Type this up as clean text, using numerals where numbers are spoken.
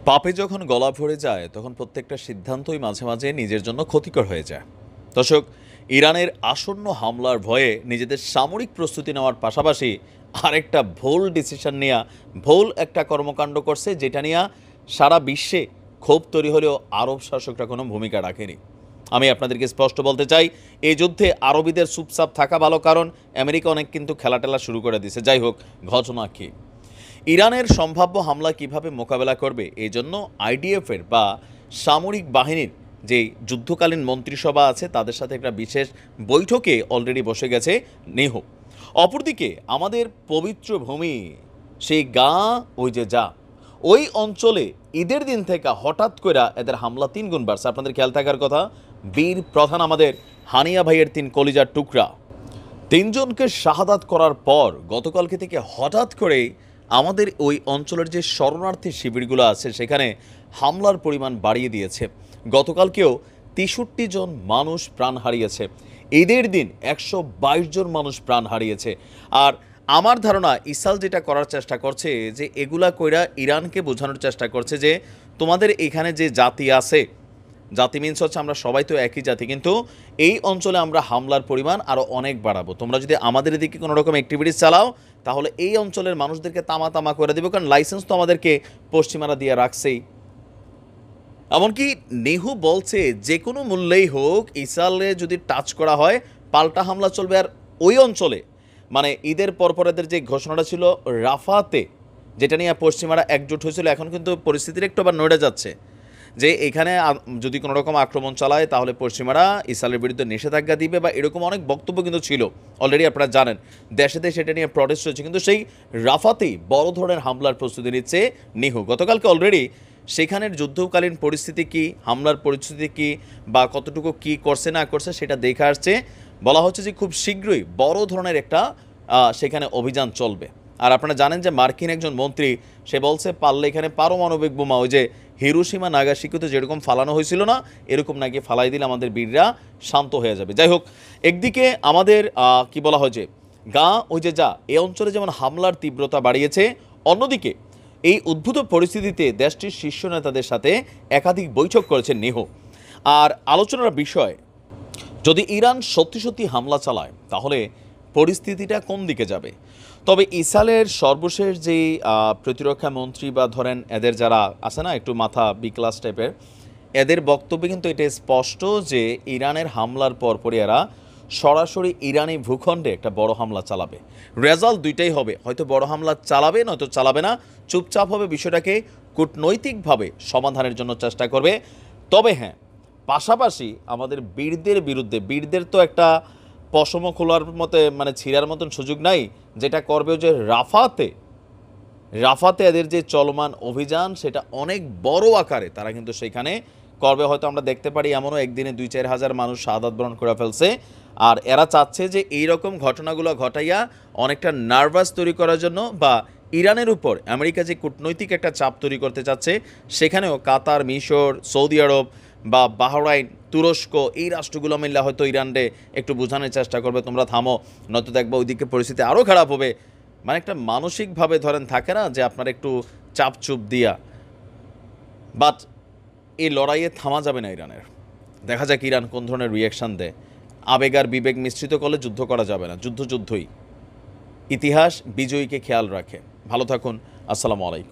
পাপে যখন গলা ভরে যায় তখন প্রত্যেকটা সিদ্ধান্তই মাঝে মাঝে নিজের জন্য ক্ষতিকর হয়ে যায়। দর্শক, ইরানের আসন্ন হামলার ভয়ে নিজেদের সামরিক প্রস্তুতি নেওয়ার পাশাপাশি আরেকটা ভুল ডিসিশন নেওয়া, ভুল একটা কর্মকাণ্ড করছে, যেটা নিয়ে সারা বিশ্বে ক্ষোভ তৈরি হলেও আরব শাসকরা কোনো ভূমিকা রাখেনি। আমি আপনাদেরকে স্পষ্ট বলতে চাই, এই যুদ্ধে আরবিদের চুপচাপ থাকা ভালো, কারণ আমেরিকা অনেক কিন্তু খেলাটেলা শুরু করে দিছে। যাই হোক, ঘটনা কী, ইরানের সম্ভাব্য হামলা কিভাবে মোকাবেলা করবে এই জন্য আইডিএফের বা সামরিক বাহিনীর যে যুদ্ধকালীন মন্ত্রিসভা আছে তাদের সাথে একটা বিশেষ বৈঠকে অলরেডি বসে গেছে নেহু। অপরদিকে আমাদের পবিত্র ভূমি সেই ওই যে ওই অঞ্চলে ঈদের দিন থেকে হঠাৎ করে এদের হামলা 3 গুণ বাড়ছে। আপনাদের খেয়াল থাকার কথা, বীর প্রধান আমাদের হানিয়া ভাইয়ের 3 কলিজার টুকরা 3 জনকে শাহাদাত করার পর গতকালকে থেকে হঠাৎ করেই আমাদের ওই অঞ্চলের যে শরণার্থী শিবিরগুলো আছে সেখানে হামলার পরিমাণ বাড়িয়ে দিয়েছে। গতকালকেও 63 জন মানুষ প্রাণ হারিয়েছে। ঈদের দিন 122 জন মানুষ প্রাণ হারিয়েছে। আর আমার ধারণা ইসরায়েল যেটা করার চেষ্টা করছে, যে এগুলা কইরা ইরানকে বোঝানোর চেষ্টা করছে যে তোমাদের এখানে যে জাতি আছে, জাতি মিন্স হচ্ছে আমরা সবাই তো একই জাতি, কিন্তু এই অঞ্চলে আমরা হামলার পরিমাণ আরও অনেক বাড়াবো। তোমরা যদি আমাদের এদিকে কোনো রকম অ্যাক্টিভিটিস চালাও তাহলে এই অঞ্চলের মানুষদেরকে তামা তামা করে দেবো, কারণ লাইসেন্স তো আমাদেরকে পশ্চিমারা দিয়ে রাখছেই। এমনকি নেহু বলছে যে কোনো মূল্যেই হোক ইসরায়েলে যদি টাচ করা হয় পাল্টা হামলা চলবে। আর ওই অঞ্চলে মানে ঈদের পরপর এদের যে ঘোষণাটা ছিল রাফাতে, যেটা নিয়ে পশ্চিমারা একজোট হয়েছিল, এখন কিন্তু পরিস্থিতির একটু আবার নড়ে যাচ্ছে যে এখানে যদি কোনো রকম আক্রমণ চালায় তাহলে পশ্চিমারা ইসরায়েলের বিরুদ্ধে নিষেধাজ্ঞা দিবে বা এরকম অনেক বক্তব্য কিন্তু ছিল অলরেডি। আপনারা জানেন দেশে দেশে এটা নিয়ে প্রটেস্ট হয়েছে, কিন্তু সেই রাফাতেই বড় ধরনের হামলার প্রস্তুতি নিচ্ছে নেহু। গতকালকে অলরেডি সেখানের যুদ্ধকালীন পরিস্থিতি কি, হামলার পরিস্থিতি কি বা কতটুকু কি করছে না করছে সেটা দেখে আসছে। বলা হচ্ছে যে খুব শীঘ্রই বড় ধরনের একটা সেখানে অভিযান চলবে। আর আপনারা জানেন যে মার্কিন একজন মন্ত্রী সে বলছে পারলে এখানে পারমাণবিক বোমা ওই যে হিরোশিমা নাগাসাকিতে যেরকম ফালানো হয়েছিল না, এরকম নাকি ফালাই দিলে আমাদের বীররা শান্ত হয়ে যাবে। যাই হোক, একদিকে আমাদের কি বলা হয় যে ওই যে এই অঞ্চলে যেমন হামলার তীব্রতা বাড়িয়েছে, অন্যদিকে এই উদ্ভূত পরিস্থিতিতে দেশটির শীর্ষ নেতাদের সাথে একাধিক বৈঠক করেছেন নেহু। আর আলোচনার বিষয়, যদি ইরান সত্যি সত্যি হামলা চালায় তাহলে পরিস্থিতিটা কোন দিকে যাবে। তবে ইসরায়েলের সর্বশেষ যেই প্রতিরক্ষা মন্ত্রী বা ধরেন এদের যারা আছে না একটু মাথা বি ক্লাস টাইপের, এদের বক্তব্যে কিন্তু এটা স্পষ্ট যে ইরানের হামলার পরপরই এরা সরাসরি ইরানি ভূখণ্ডে একটা বড় হামলা চালাবে। রেজাল্ট দুইটাই হবে, হয়তো বড় হামলা চালাবে নয়তো চালাবে না, চুপচাপ হবে, বিষয়টাকে কূটনৈতিকভাবে সমাধানের জন্য চেষ্টা করবে। তবে হ্যাঁ, পাশাপাশি আমাদের বীরদের বিরুদ্ধে, বীরদের তো একটা পশম খোলার মতো মানে ছিঁড়ার মতন সুযোগ নাই, যেটা করবে যে রাফাতে এদের যে চলমান অভিযান সেটা অনেক বড় আকারে তারা কিন্তু সেখানে করবে। হয়তো আমরা দেখতে পারি এমনও একদিনে 2-4 হাজার মানুষ শাহাদাত বরণ করে ফেলছে। আর এরা চাচ্ছে যে এই রকম ঘটনাগুলো ঘটাইয়া অনেকটা নার্ভাস তৈরি করার জন্য বা ইরানের উপর আমেরিকা যে কূটনৈতিক একটা চাপ তৈরি করতে চাচ্ছে, সেখানেও কাতার, মিশর, সৌদি আরব বা বাহরাইন, তুরস্ক এই রাষ্ট্রগুলো মিললে হয়তো ইরানরে একটু বোঝানোর চেষ্টা করবে তোমরা থামো, নয়তো দেখবো ওইদিকে পরিস্থিতি আরও খারাপ হবে। মানে একটা মানসিকভাবে ধরেন থাকে না যে আপনার একটু চাপচুপ দিয়া। বাট এই লড়াইয়ে থামা যাবে না ইরানের। দেখা যাক ইরান কোন ধরনের রিয়াকশান দেয়। আবেগ আর বিবেক মিশ্রিত করলে যুদ্ধ করা যাবে না, যুদ্ধই। ইতিহাস বিজয়ীকে খেয়াল রাখে। ভালো থাকুন, আসসালামু আলাইকুম।